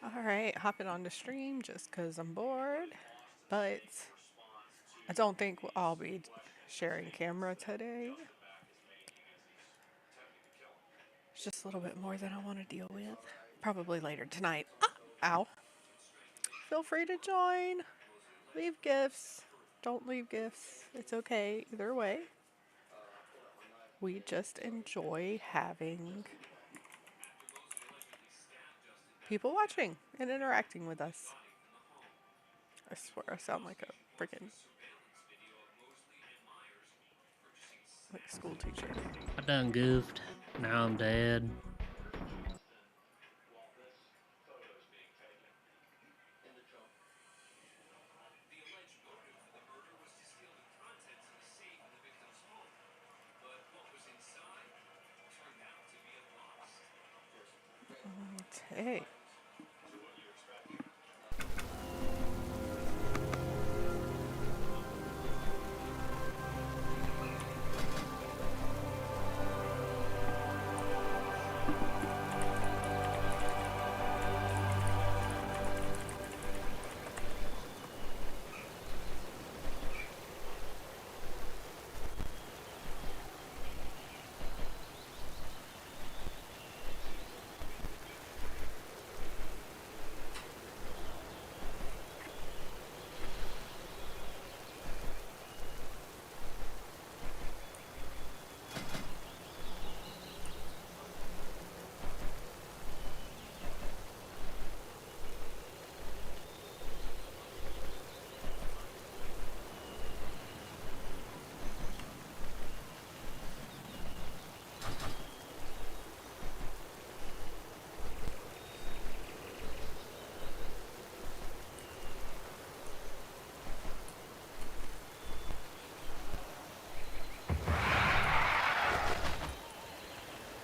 All right, hopping on the stream just because I'm bored, but I don't think I'll be sharing camera today. It's just a little bit more than I want to deal with. Probably later tonight. Ah, ow. Feel free to join. Leave gifts. Don't leave gifts. It's okay either way. We just enjoy having people watching and interacting with us. I swear I sound like a freaking like school teacher. I done goofed. Now I'm dead. Hey.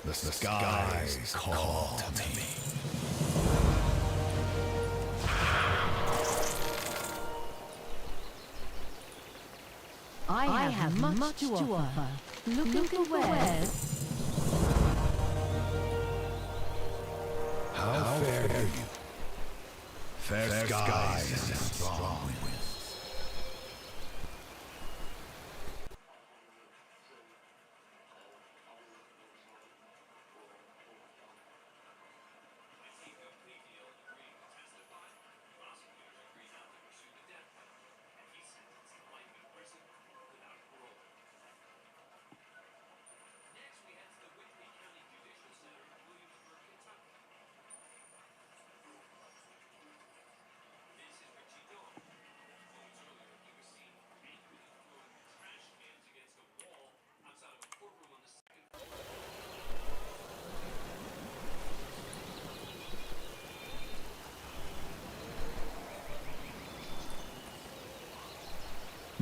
The skies call to me. I have much to offer. Looking for wares? How fare you? Fair skies and strong winds.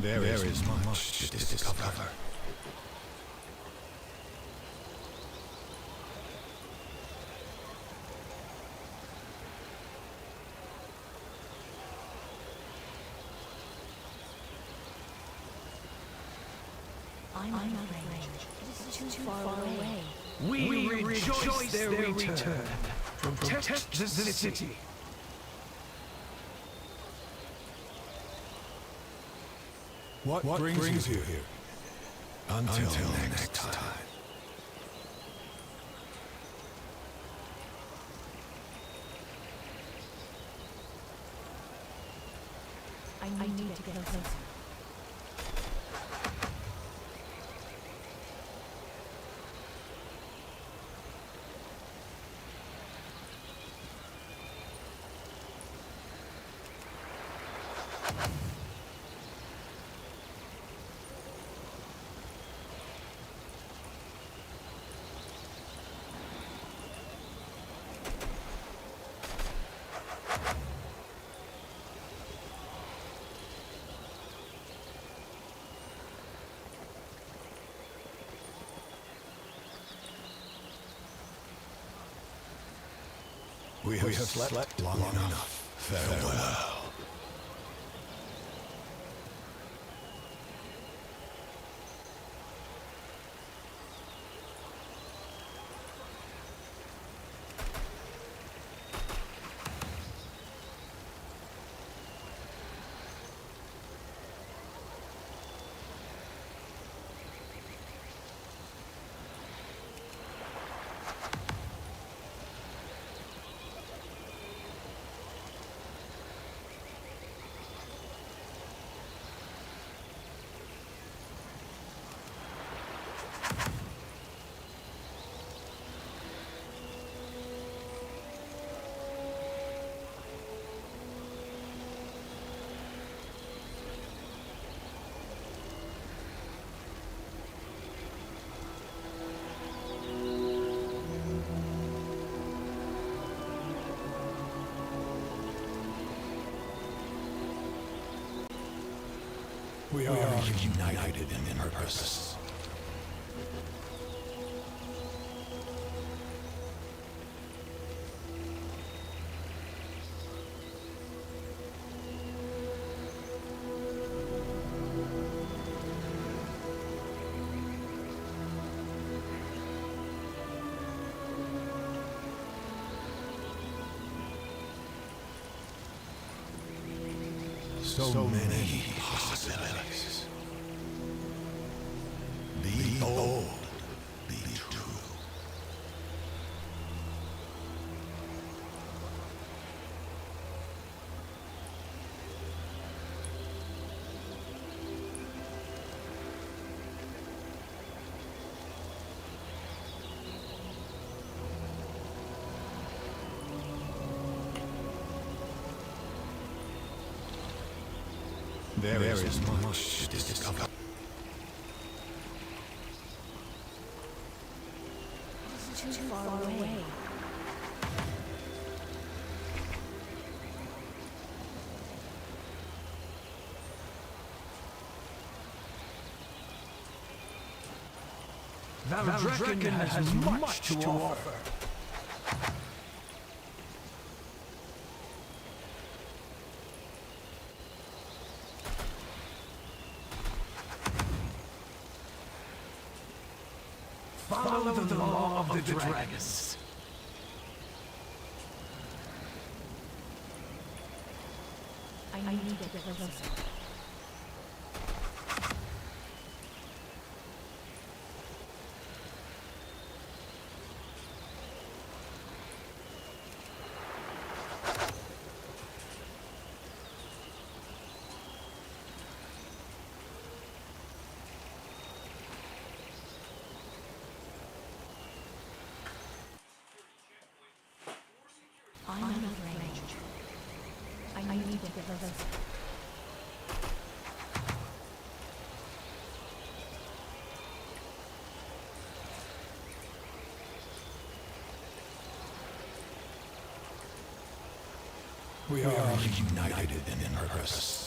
There is much to discover. I'm afraid. It is too far away. We rejoice their return. Protect the city. What brings you here? Until next time. I need to get closer. We have slept long enough. Farewell. We are united in purpose. So many possibilities. Be bold, be true. There is much to discover. Too far away. Valdrekin has much to offer. Follow the law of the dragons. I need to get closer. I'm out of range. I need to get closer. We are united in purpose.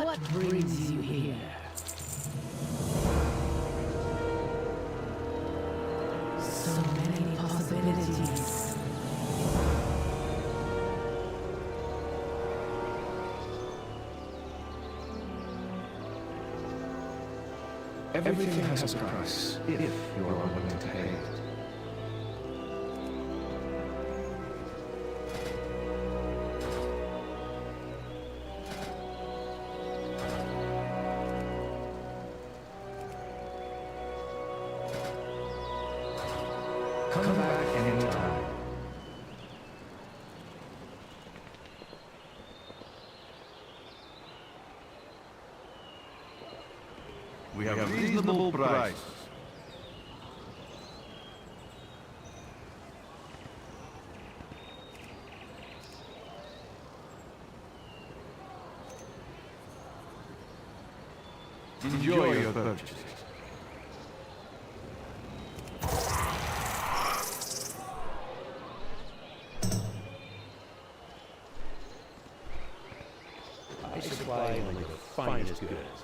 What brings you here? So many possibilities. Everything has a price, if you are willing to pay it. Come back anytime. We have a reasonable price. Enjoy your purchase. I supply only the finest goods.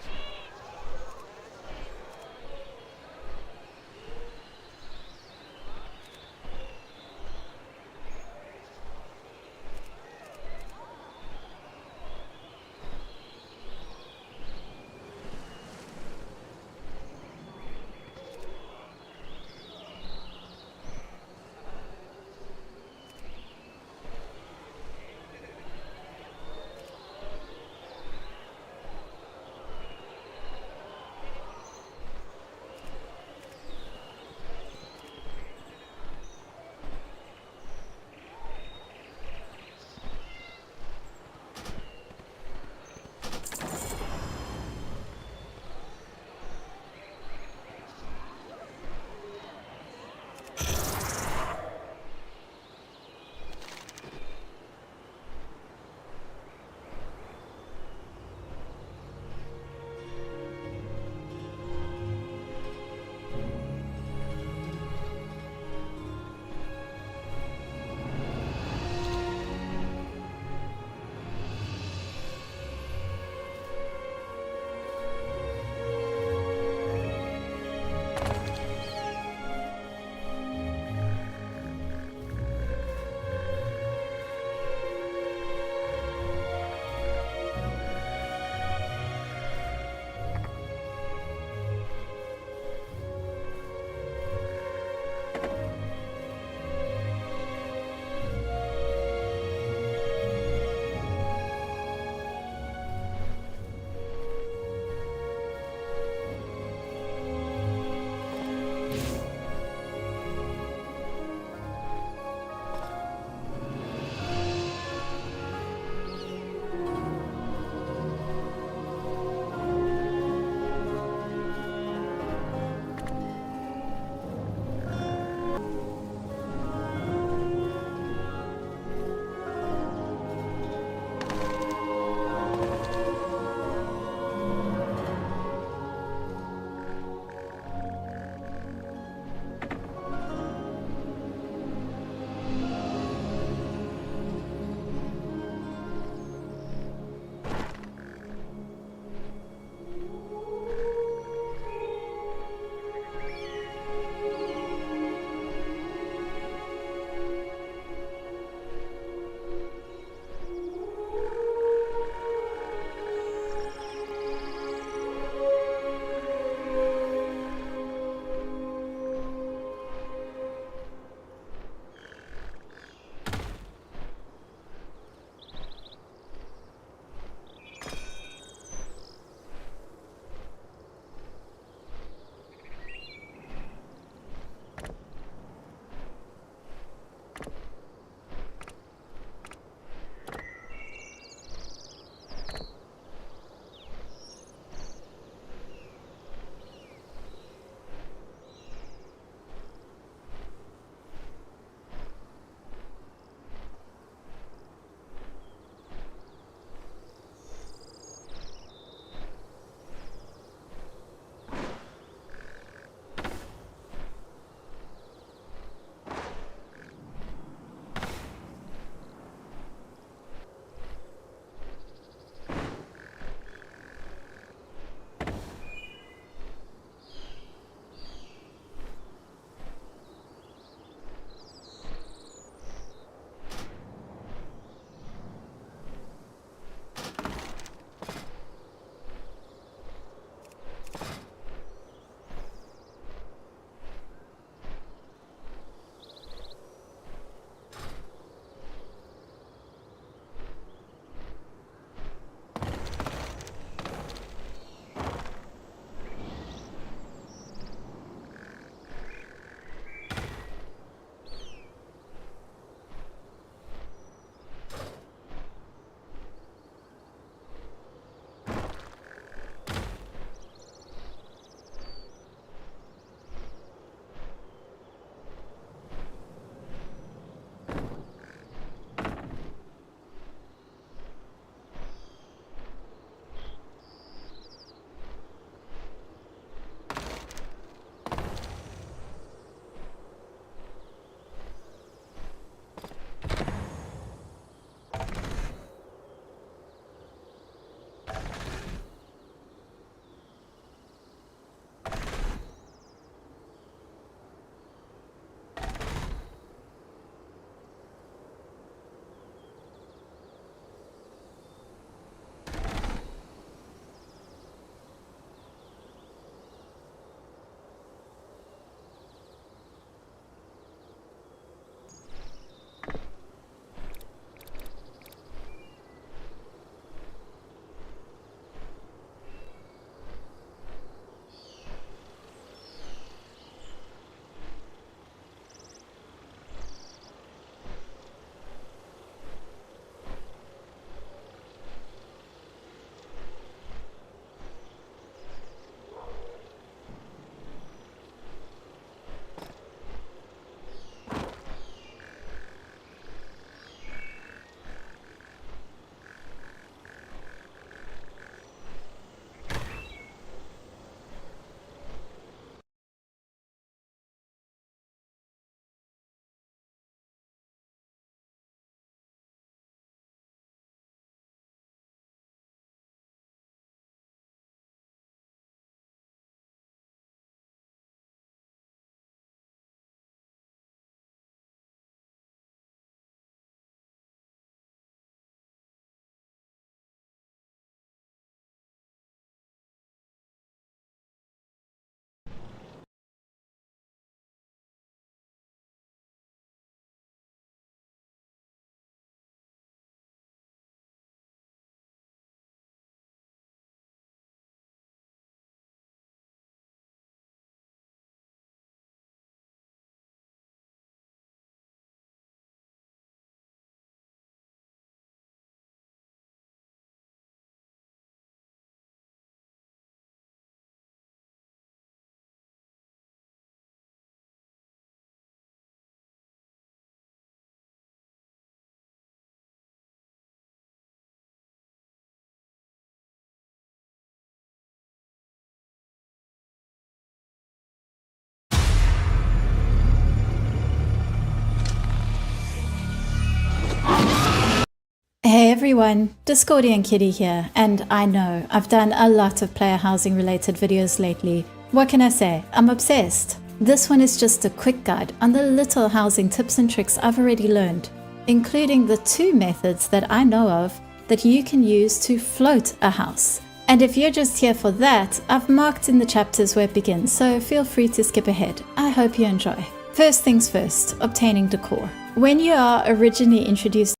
everyone, Discordian Kitty here, and I know I've done a lot of player housing related videos lately. What can I say? I'm obsessed. This one is just a quick guide on the little housing tips and tricks I've already learned, including the 2 methods that I know of that you can use to float a house. And if you're just here for that, I've marked in the chapters where it begins, so feel free to skip ahead. I hope you enjoy. First things first, obtaining decor. When you are originally introduced,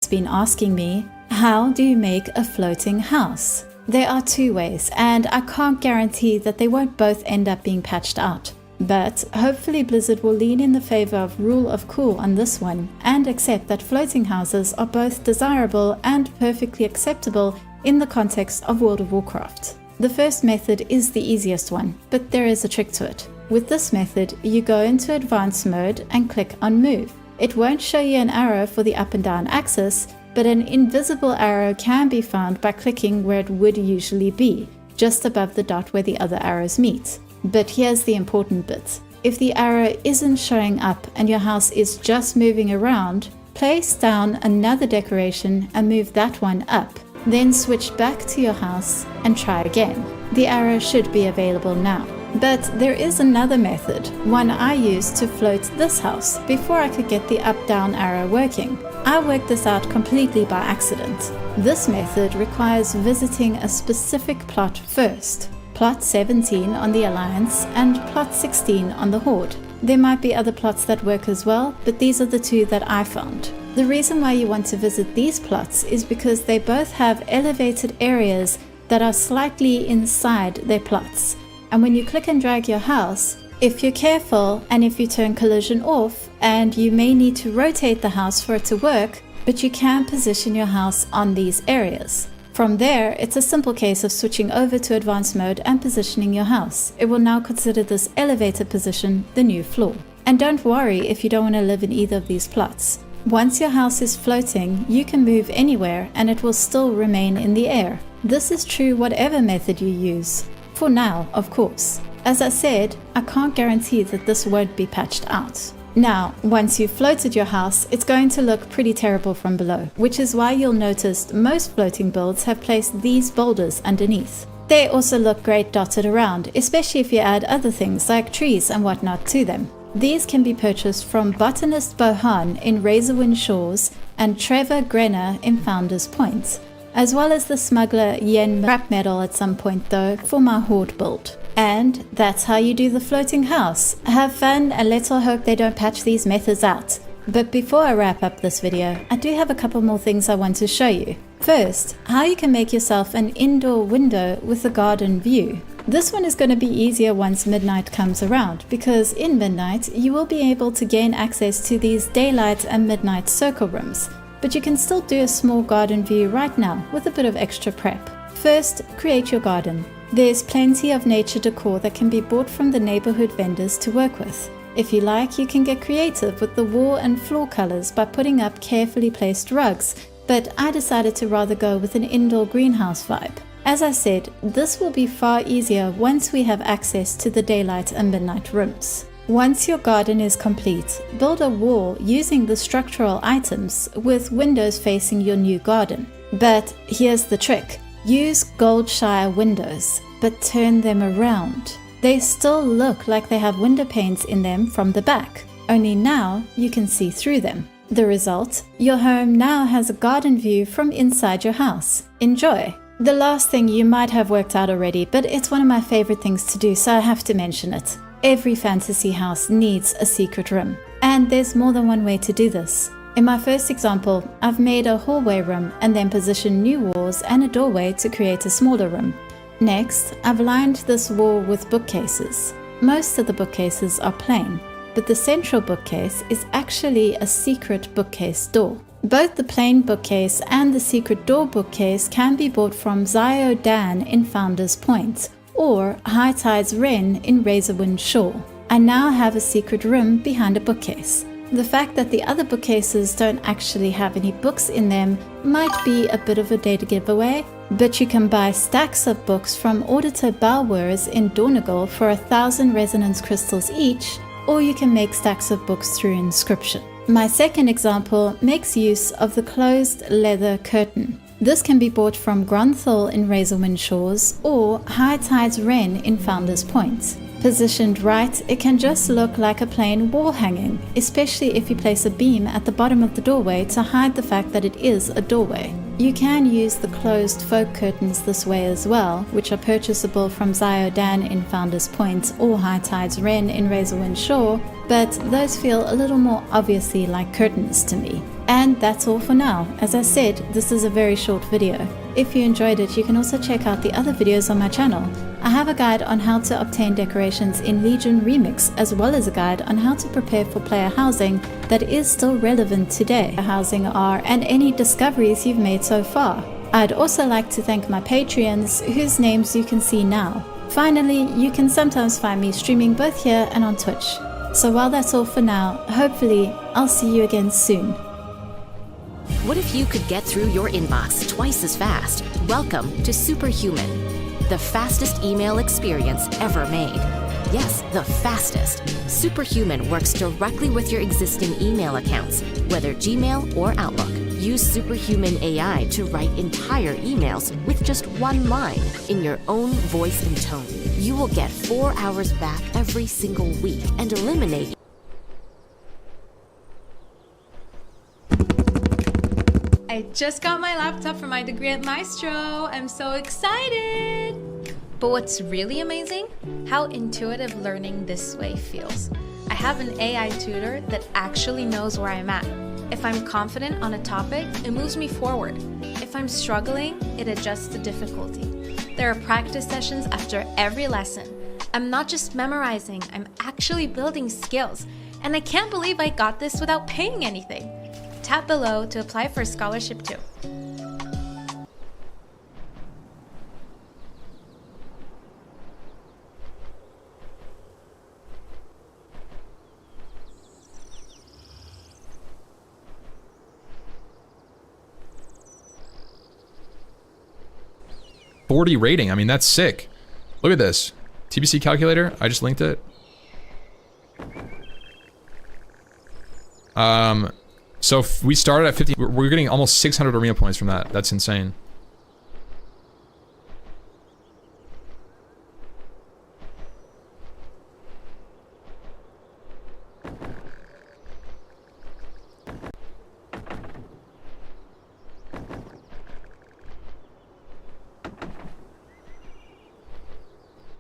it's been asking me, how do you make a floating house? There are 2 ways, and I can't guarantee that they won't both end up being patched out. But hopefully Blizzard will lean in the favor of Rule of Cool on this one and accept that floating houses are both desirable and perfectly acceptable in the context of World of Warcraft. The first method is the easiest one, but there is a trick to it. With this method, you go into advanced mode and click on move. It won't show you an arrow for the up and down axis, but an invisible arrow can be found by clicking where it would usually be, just above the dot where the other arrows meet. But here's the important bit. If the arrow isn't showing up and your house is just moving around, place down another decoration and move that one up. Then switch back to your house and try again. The arrow should be available now. But there is another method, one I used to float this house before I could get the up-down arrow working. I worked this out completely by accident. This method requires visiting a specific plot first. Plot 17 on the Alliance and plot 16 on the Horde. There might be other plots that work as well, but these are the 2 that I found. The reason why you want to visit these plots is because they both have elevated areas that are slightly inside their plots. And when you click and drag your house, if you're careful and if you turn collision off, and you may need to rotate the house for it to work, but you can position your house on these areas. From there, it's a simple case of switching over to advanced mode and positioning your house. It will now consider this elevated position the new floor. And don't worry if you don't want to live in either of these plots. Once your house is floating, you can move anywhere and it will still remain in the air. This is true whatever method you use. For now, of course. As I said, I can't guarantee that this won't be patched out. Now, once you've floated your house, it's going to look pretty terrible from below, which is why you'll notice most floating builds have placed these boulders underneath. They also look great dotted around, especially if you add other things like trees and whatnot to them. These can be purchased from Botanist Bohan in Razorwind Shores and Trevor Grenner in Founders Point, as well as the smuggler Yen Rap Medal at some point though for my Horde build. And that's how you do the floating house. Have fun and let's all hope they don't patch these methods out. But before I wrap up this video, I do have a couple more things I want to show you. First, how you can make yourself an indoor window with a garden view. This one is going to be easier once midnight comes around, because in midnight you will be able to gain access to these daylight and midnight circle rooms. But you can still do a small garden view right now with a bit of extra prep. First, create your garden. There's plenty of nature decor that can be bought from the neighborhood vendors to work with. If you like, you can get creative with the wall and floor colors by putting up carefully placed rugs, but I decided to rather go with an indoor greenhouse vibe. As I said, this will be far easier once we have access to the daylight and midnight rooms. Once your garden is complete, build a wall using the structural items with windows facing your new garden. But here's the trick. Use Goldshire windows, but turn them around. They still look like they have window panes in them from the back, only now you can see through them. The result? Your home now has a garden view from inside your house. Enjoy! The last thing you might have worked out already, but it's one of my favorite things to do, so I have to mention it. Every fantasy house needs a secret room, and there's more than one way to do this. In my first example, I've made a hallway room and then positioned new walls and a doorway to create a smaller room. Next, I've lined this wall with bookcases. Most of the bookcases are plain, but the central bookcase is actually a secret bookcase door. Both the plain bookcase and the secret door bookcase can be bought from Zio Dan in Founders Point or High Tides Wren in Razorwind Shore. I now have a secret room behind a bookcase. The fact that the other bookcases don't actually have any books in them might be a bit of a data giveaway, but you can buy stacks of books from Auditor Balwers in Donegal for 1,000 resonance crystals each, or you can make stacks of books through Inscription. My second example makes use of the closed leather curtain. This can be bought from Gronthal in Razorwind Shores or High Tides Wren in Founders Point. Positioned right, it can just look like a plain wall hanging, especially if you place a beam at the bottom of the doorway to hide the fact that it is a doorway. You can use the closed folk curtains this way as well, which are purchasable from Ziodan in Founders Point or High Tides Wren in Razorwind Shore, but those feel a little more obviously like curtains to me. And that's all for now. As I said, this is a very short video. If you enjoyed it, you can also check out the other videos on my channel. I have a guide on how to obtain decorations in Legion Remix, as well as a guide on how to prepare for player housing that is still relevant today. Housing are and any discoveries you've made so far. I'd also like to thank my Patreons, whose names you can see now. Finally, you can sometimes find me streaming both here and on Twitch. So while that's all for now, hopefully I'll see you again soon. What if you could get through your inbox twice as fast? Welcome to Superhuman, the fastest email experience ever made. Yes, the fastest. Superhuman works directly with your existing email accounts, whether Gmail or Outlook. Use Superhuman AI to write entire emails with just one line in your own voice and tone. You will get 4 hours back every single week and eliminate I just got my laptop for my degree at Maestro. I'm so excited! But what's really amazing? How intuitive learning this way feels. I have an AI tutor that actually knows where I'm at. If I'm confident on a topic, it moves me forward. If I'm struggling, it adjusts the difficulty. There are practice sessions after every lesson. I'm not just memorizing, I'm actually building skills. And I can't believe I got this without paying anything. Tap below to apply for a scholarship too. .40 rating. I mean, that's sick. Look at this. TBC calculator. I just linked it. So if we started at 50, we're getting almost 600 arena points from that. That's insane.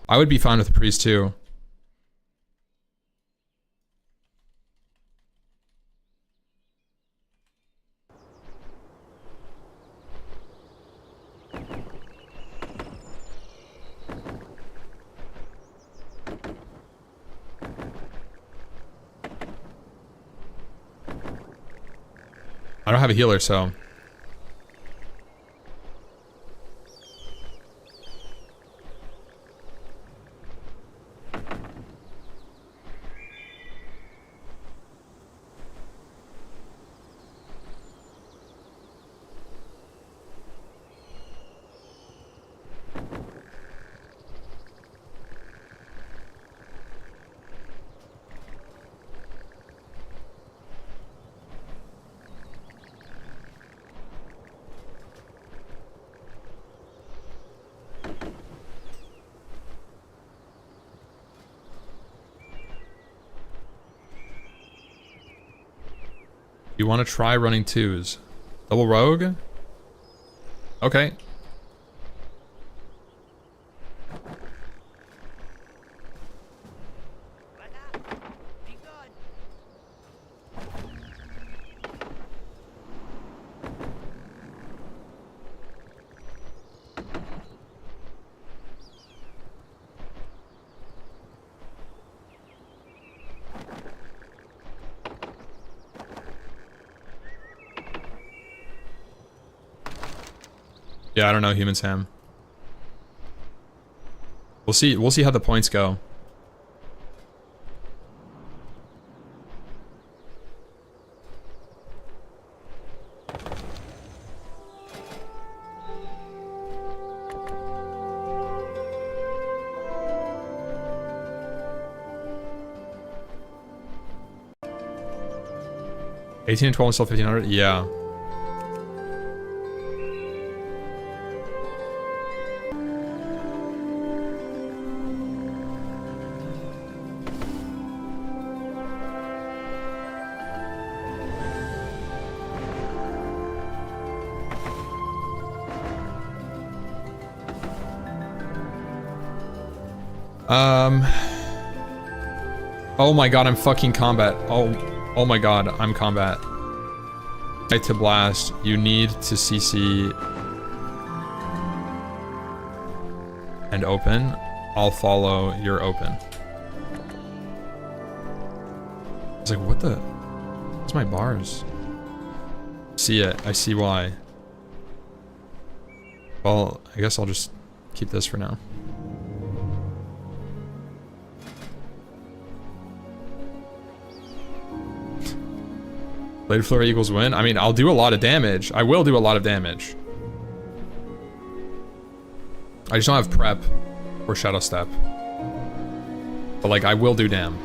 I would be fine with the priest too. I don't have a healer, so... You want to try running twos? Double rogue? Okay. Yeah, I don't know, Human Sam. We'll see how the points go. 18 and 12 and still 1500? Yeah. Oh my god, I'm fucking combat. Oh my god, I'm combat. To blast, you need to CC and open. I'll follow your open. It's like, what the? What's my bars? See it. I see why. Well, I guess I'll just keep this for now. Blade Flurry equals win? I mean, I'll do a lot of damage. I will do a lot of damage. I just don't have prep or Shadow Step. But like, I will do dam.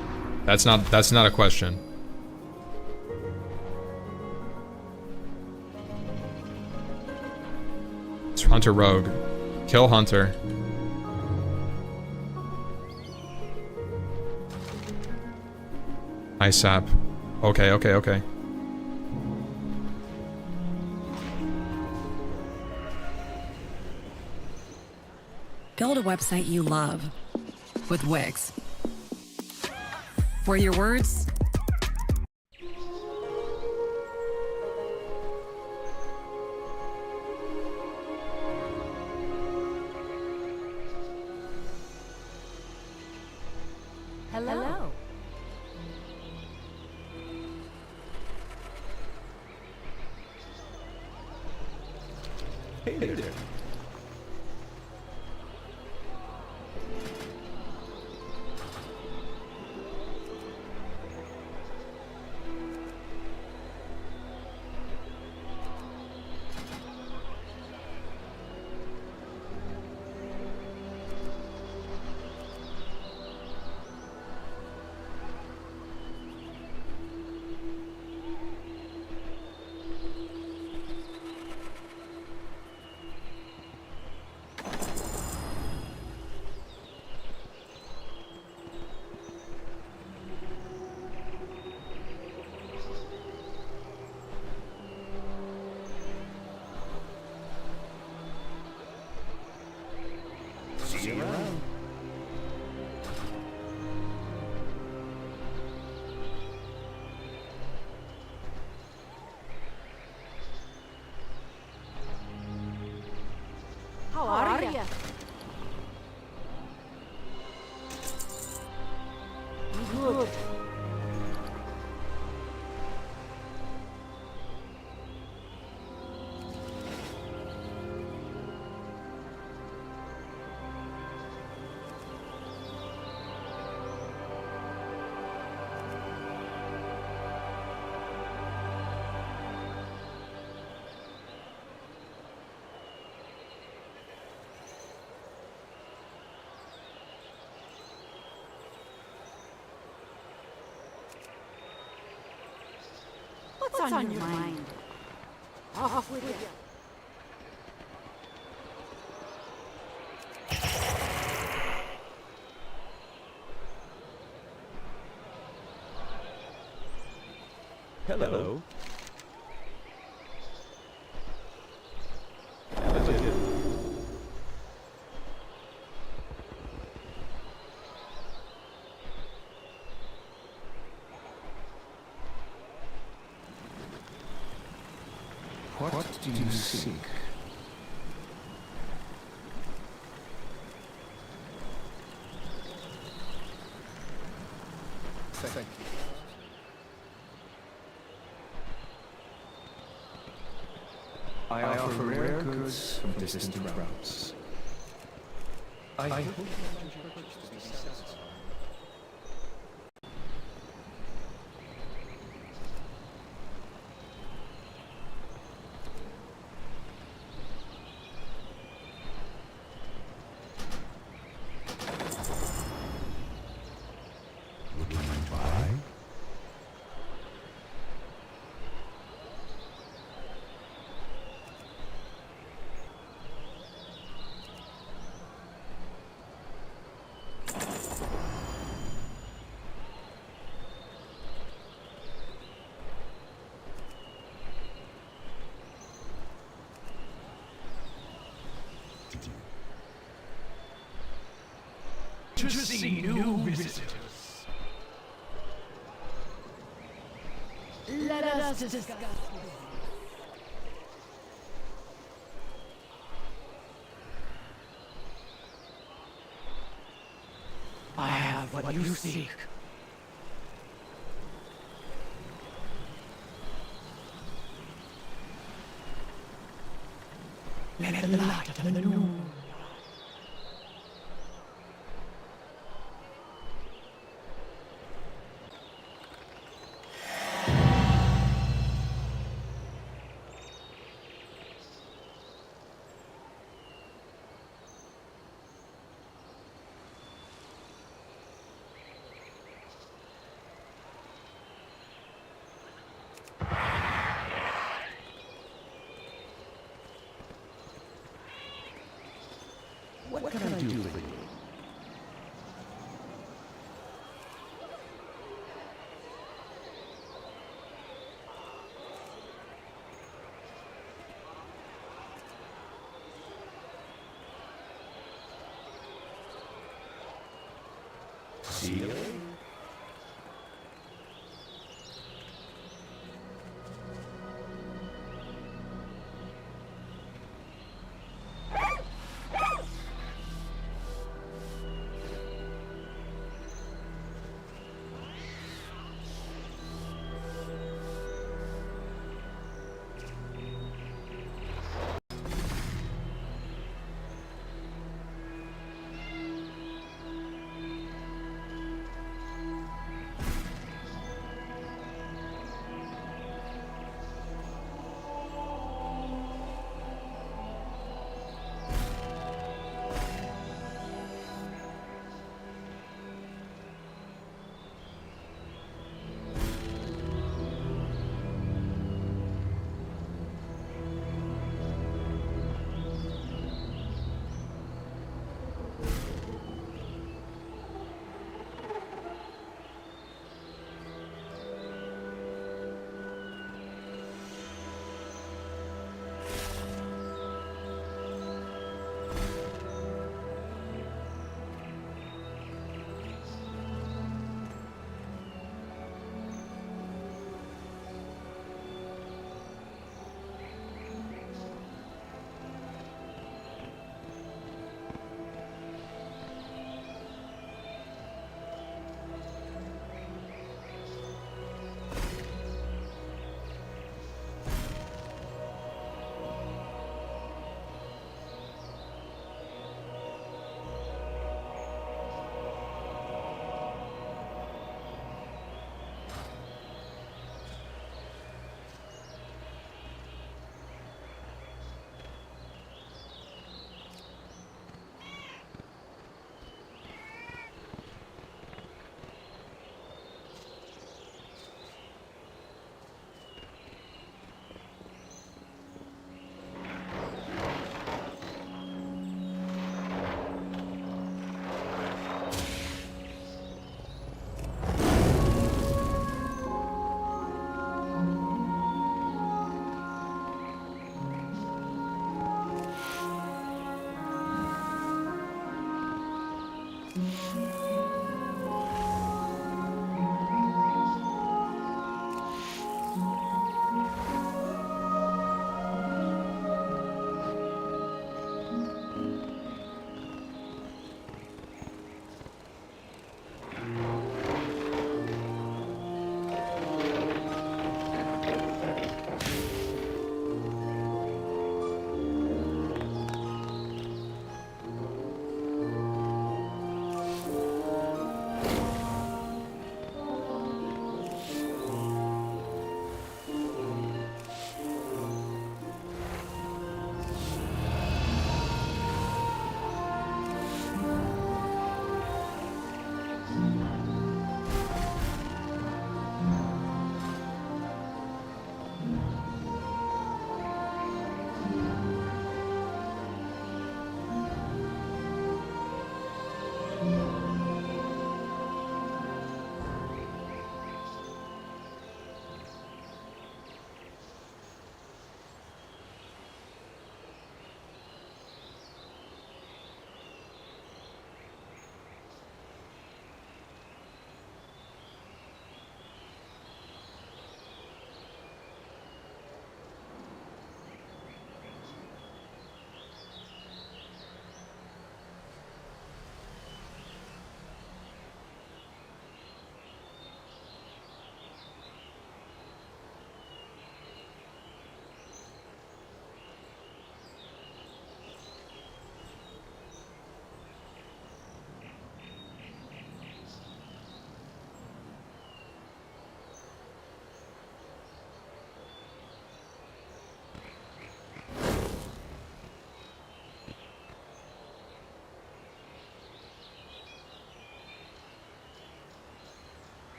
That's not a question. It's Hunter Rogue. Kill Hunter. Ice Sap. Okay, okay, okay. Build a website you love with Wix. For your words, Hello. Hey there. See you around. How are ya? Good. What's on your mind? Off with you. Hello. What do you seek? Thank you. I offer rare goods from distant realms. I hope you to be satisfied. to see new visitors. Let us discuss. I have what you seek. Let the light of the moon. What can I do for you? Seal?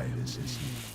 guidance is needed.